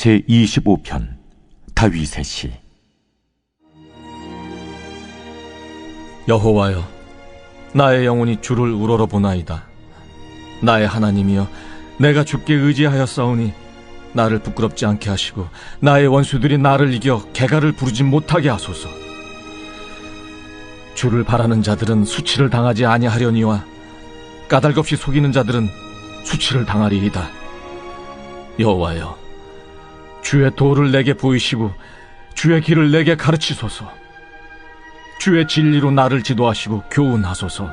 제25편 다윗의 시. 여호와여, 나의 영혼이 주를 우러러보나이다. 나의 하나님이여, 내가 주께 의지하였사오니 나를 부끄럽지 않게 하시고 나의 원수들이 나를 이겨 개가를 부르지 못하게 하소서. 주를 바라는 자들은 수치를 당하지 아니하려니와 까닭없이 속이는 자들은 수치를 당하리이다. 여호와여, 주의 도를 내게 보이시고 주의 길을 내게 가르치소서. 주의 진리로 나를 지도하시고 교훈하소서.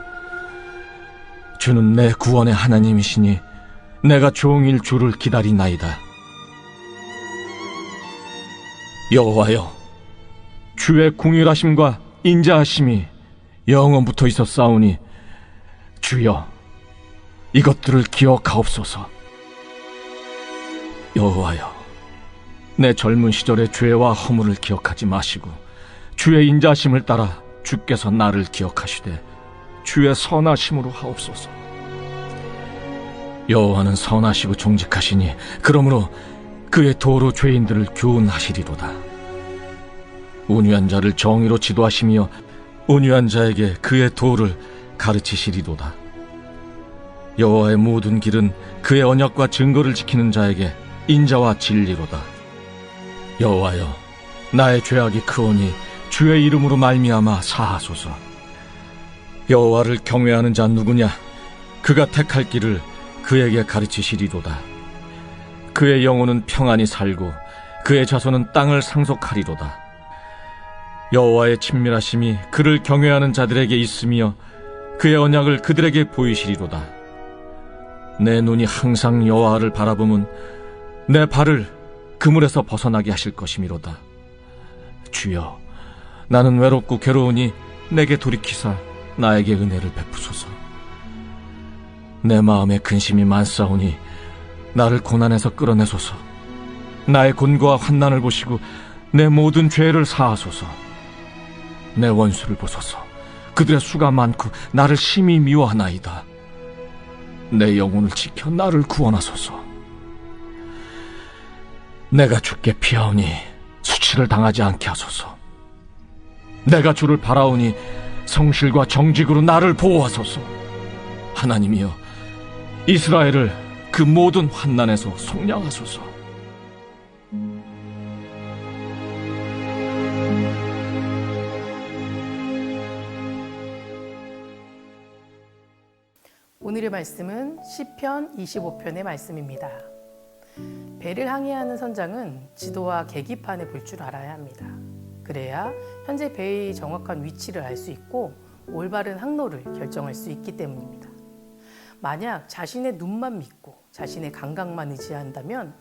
주는 내 구원의 하나님이시니 내가 종일 주를 기다리나이다. 여호와여, 주의 궁휼하심과 인자하심이 영원부터 있었사오니 주여, 이것들을 기억하옵소서. 여호와여, 내 젊은 시절의 죄와 허물을 기억하지 마시고 주의 인자심을 따라 주께서 나를 기억하시되 주의 선하심으로 하옵소서. 여호와는 선하시고 정직하시니 그러므로 그의 도로 죄인들을 교훈하시리로다. 온유한 자를 정의로 지도하시며 온유한 자에게 그의 도를 가르치시리로다. 여호와의 모든 길은 그의 언약과 증거를 지키는 자에게 인자와 진리로다. 여호와여, 나의 죄악이 크오니 주의 이름으로 말미암아 사하소서. 여호와를 경외하는 자 누구냐? 그가 택할 길을 그에게 가르치시리로다. 그의 영혼은 평안히 살고 그의 자손은 땅을 상속하리로다. 여호와의 친밀하심이 그를 경외하는 자들에게 있으며 그의 언약을 그들에게 보이시리로다. 내 눈이 항상 여호와를 바라보면 내 발을 그물에서 벗어나게 하실 것이미로다. 주여, 나는 외롭고 괴로우니 내게 돌이키사 나에게 은혜를 베푸소서. 내 마음에 근심이 많사오니 나를 고난에서 끌어내소서. 나의 곤고와 환난을 보시고 내 모든 죄를 사하소서. 내 원수를 보소서. 그들의 수가 많고 나를 심히 미워하나이다. 내 영혼을 지켜 나를 구원하소서. 내가 주께 피하오니 수치를 당하지 않게 하소서. 내가 주를 바라오니 성실과 정직으로 나를 보호하소서. 하나님이여, 이스라엘을 그 모든 환난에서 속량하소서. 오늘의 말씀은 시편 25편의 말씀입니다. 배를 항해하는 선장은 지도와 계기판을 볼 줄 알아야 합니다. 그래야 현재 배의 정확한 위치를 알 수 있고 올바른 항로를 결정할 수 있기 때문입니다. 만약 자신의 눈만 믿고 자신의 감각만 의지한다면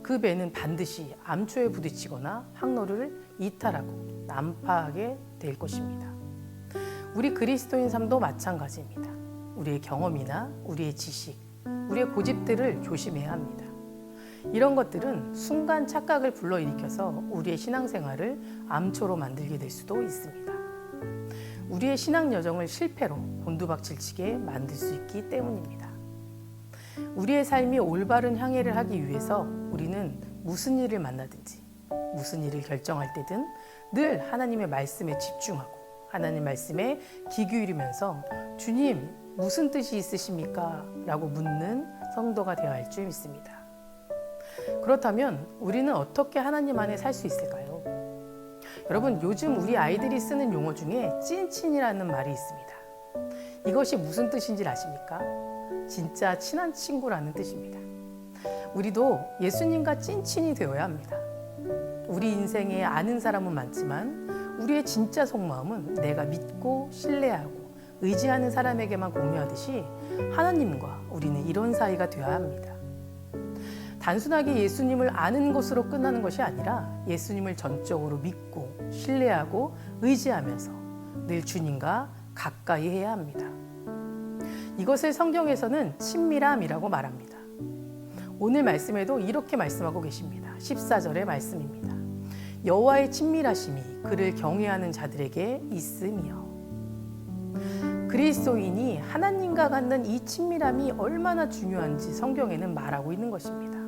그 배는 반드시 암초에 부딪히거나 항로를 이탈하고 난파하게 될 것입니다. 우리 그리스도인 삶도 마찬가지입니다. 우리의 경험이나 우리의 지식, 우리의 고집들을 조심해야 합니다. 이런 것들은 순간 착각을 불러일으켜서 우리의 신앙생활을 암초로 만들게 될 수도 있습니다. 우리의 신앙 여정을 실패로 곤두박질치게 만들 수 있기 때문입니다. 우리의 삶이 올바른 향해를 하기 위해서 우리는 무슨 일을 만나든지 무슨 일을 결정할 때든 늘 하나님의 말씀에 집중하고 하나님 말씀에 귀 기울이면서 주님, 무슨 뜻이 있으십니까? 라고 묻는 성도가 되어야 할 줄 믿습니다. 그렇다면 우리는 어떻게 하나님 안에 살 수 있을까요? 여러분, 요즘 우리 아이들이 쓰는 용어 중에 찐친이라는 말이 있습니다. 이것이 무슨 뜻인지 아십니까? 진짜 친한 친구라는 뜻입니다. 우리도 예수님과 찐친이 되어야 합니다. 우리 인생에 아는 사람은 많지만 우리의 진짜 속마음은 내가 믿고 신뢰하고 의지하는 사람에게만 공유하듯이 하나님과 우리는 이런 사이가 되어야 합니다. 단순하게 예수님을 아는 것으로 끝나는 것이 아니라 예수님을 전적으로 믿고 신뢰하고 의지하면서 늘 주님과 가까이 해야 합니다. 이것을 성경에서는 친밀함이라고 말합니다. 오늘 말씀에도 이렇게 말씀하고 계십니다. 14절의 말씀입니다. 여호와의 친밀하심이 그를 경외하는 자들에게 있으며. 그리스도인이 하나님과 갖는 이 친밀함이 얼마나 중요한지 성경에는 말하고 있는 것입니다.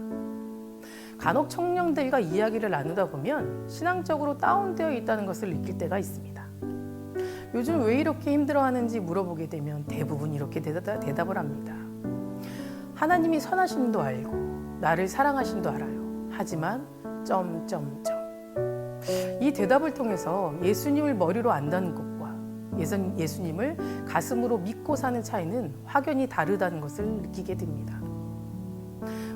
간혹 청년들과 이야기를 나누다 보면 신앙적으로 다운되어 있다는 것을 느낄 때가 있습니다. 요즘 왜 이렇게 힘들어하는지 물어보게 되면 대부분 이렇게 대답을 합니다. 하나님이 선하심도 알고 나를 사랑하심도 알아요. 하지만 이 대답을 통해서 예수님을 머리로 안다는 것과 예수님을 가슴으로 믿고 사는 차이는 확연히 다르다는 것을 느끼게 됩니다.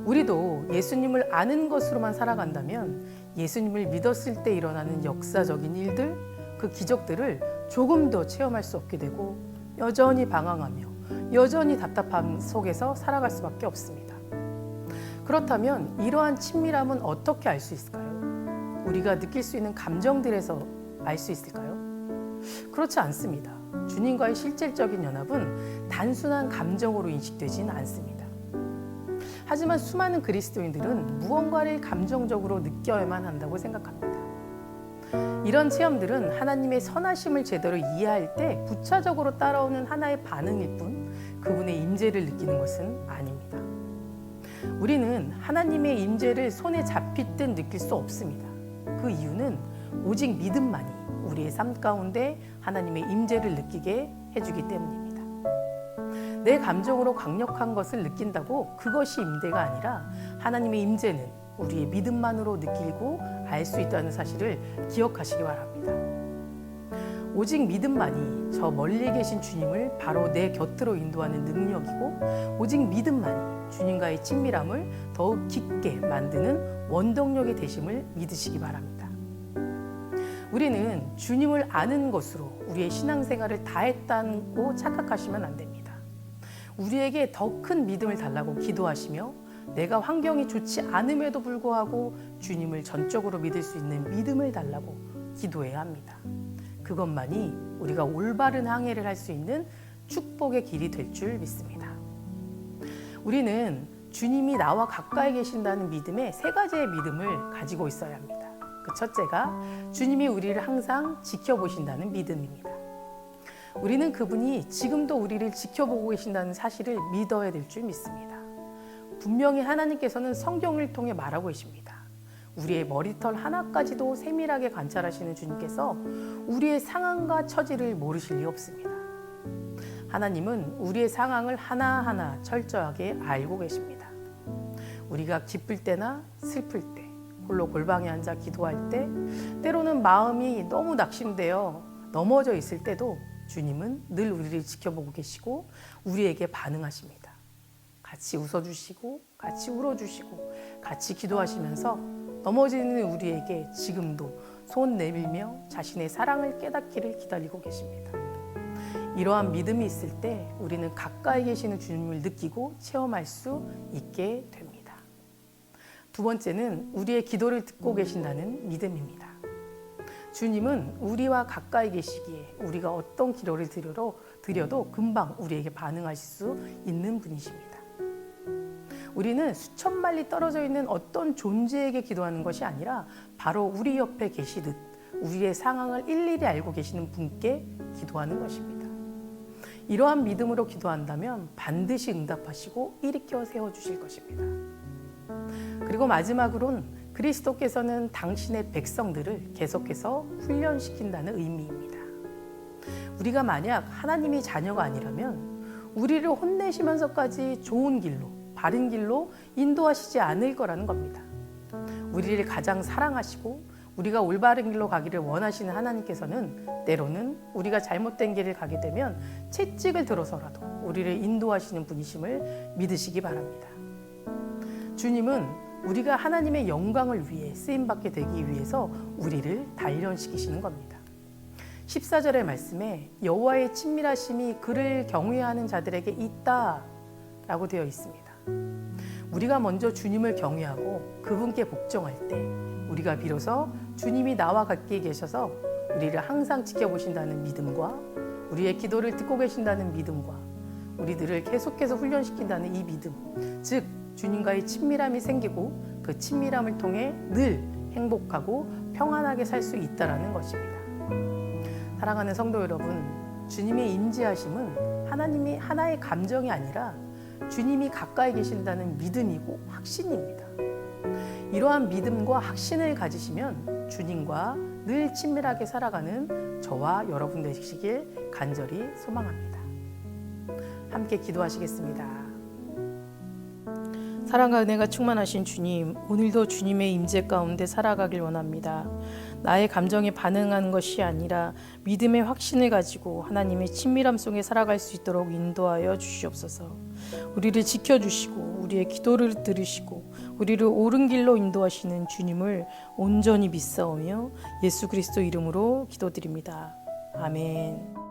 우리도 예수님을 아는 것으로만 살아간다면 예수님을 믿었을 때 일어나는 역사적인 일들, 그 기적들을 조금 더 체험할 수 없게 되고 여전히 방황하며 여전히 답답함 속에서 살아갈 수밖에 없습니다. 그렇다면 이러한 친밀함은 어떻게 알 수 있을까요? 우리가 느낄 수 있는 감정들에서 알 수 있을까요? 그렇지 않습니다. 주님과의 실질적인 연합은 단순한 감정으로 인식되지는 않습니다. 하지만 수많은 그리스도인들은 무언가를 감정적으로 느껴야만 한다고 생각합니다. 이런 체험들은 하나님의 선하심을 제대로 이해할 때 부차적으로 따라오는 하나의 반응일 뿐 그분의 임재를 느끼는 것은 아닙니다. 우리는 하나님의 임재를 손에 잡힐 듯 느낄 수 없습니다. 그 이유는 오직 믿음만이 우리의 삶 가운데 하나님의 임재를 느끼게 해주기 때문입니다. 내 감정으로 강력한 것을 느낀다고 그것이 임재가 아니라 하나님의 임재는 우리의 믿음만으로 느끼고 알 수 있다는 사실을 기억하시기 바랍니다. 오직 믿음만이 저 멀리 계신 주님을 바로 내 곁으로 인도하는 능력이고 오직 믿음만이 주님과의 친밀함을 더욱 깊게 만드는 원동력이 되심을 믿으시기 바랍니다. 우리는 주님을 아는 것으로 우리의 신앙생활을 다 했다고 착각하시면 안 됩니다. 우리에게 더 큰 믿음을 달라고 기도하시며 내가 환경이 좋지 않음에도 불구하고 주님을 전적으로 믿을 수 있는 믿음을 달라고 기도해야 합니다. 그것만이 우리가 올바른 항해를 할 수 있는 축복의 길이 될 줄 믿습니다. 우리는 주님이 나와 가까이 계신다는 믿음에 세 가지의 믿음을 가지고 있어야 합니다. 그 첫째가 주님이 우리를 항상 지켜보신다는 믿음입니다. 우리는 그분이 지금도 우리를 지켜보고 계신다는 사실을 믿어야 될 줄 믿습니다. 분명히 하나님께서는 성경을 통해 말하고 계십니다. 우리의 머리털 하나까지도 세밀하게 관찰하시는 주님께서 우리의 상황과 처지를 모르실 리 없습니다. 하나님은 우리의 상황을 하나하나 철저하게 알고 계십니다. 우리가 기쁠 때나 슬플 때, 홀로 골방에 앉아 기도할 때, 때로는 마음이 너무 낙심되어 넘어져 있을 때도 주님은 늘 우리를 지켜보고 계시고 우리에게 반응하십니다. 같이 웃어주시고 같이 울어주시고 같이 기도하시면서 넘어지는 우리에게 지금도 손 내밀며 자신의 사랑을 깨닫기를 기다리고 계십니다. 이러한 믿음이 있을 때 우리는 가까이 계시는 주님을 느끼고 체험할 수 있게 됩니다. 두 번째는 우리의 기도를 듣고 계신다는 믿음입니다. 주님은 우리와 가까이 계시기에 우리가 어떤 기도를 드려도 금방 우리에게 반응하실 수 있는 분이십니다. 우리는 수천 마리 떨어져 있는 어떤 존재에게 기도하는 것이 아니라 바로 우리 옆에 계시듯 우리의 상황을 일일이 알고 계시는 분께 기도하는 것입니다. 이러한 믿음으로 기도한다면 반드시 응답하시고 일으켜 세워주실 것입니다. 그리고 마지막으로는 그리스도께서는 당신의 백성들을 계속해서 훈련시킨다는 의미입니다. 우리가 만약 하나님의 자녀가 아니라면 우리를 혼내시면서까지 좋은 길로, 바른 길로 인도하시지 않을 거라는 겁니다. 우리를 가장 사랑하시고 우리가 올바른 길로 가기를 원하시는 하나님께서는 때로는 우리가 잘못된 길을 가게 되면 채찍을 들어서라도 우리를 인도하시는 분이심을 믿으시기 바랍니다. 주님은 우리가 하나님의 영광을 위해 쓰임받게 되기 위해서 우리를 단련시키시는 겁니다. 14절의 말씀에 여호와의 친밀하심이 그를 경외하는 자들에게 있다 라고 되어 있습니다. 우리가 먼저 주님을 경외하고 그분께 복종할 때 우리가 비로소 주님이 나와 같이 계셔서 우리를 항상 지켜보신다는 믿음과 우리의 기도를 듣고 계신다는 믿음과 우리들을 계속해서 훈련시킨다는 이 믿음, 즉 주님과의 친밀함이 생기고 그 친밀함을 통해 늘 행복하고 평안하게 살 수 있다는 것입니다. 사랑하는 성도 여러분, 주님의 임재하심은 하나님이 하나의 감정이 아니라 주님이 가까이 계신다는 믿음이고 확신입니다. 이러한 믿음과 확신을 가지시면 주님과 늘 친밀하게 살아가는 저와 여러분 되시길 간절히 소망합니다. 함께 기도하시겠습니다. 사랑과 은혜가 충만하신 주님, 오늘도 주님의 임재 가운데 살아가길 원합니다. 나의 감정에 반응하는 것이 아니라 믿음의 확신을 가지고 하나님의 친밀함 속에 살아갈 수 있도록 인도하여 주시옵소서. 우리를 지켜주시고 우리의 기도를 들으시고 우리를 옳은 길로 인도하시는 주님을 온전히 믿사오며 예수 그리스도 이름으로 기도드립니다. 아멘.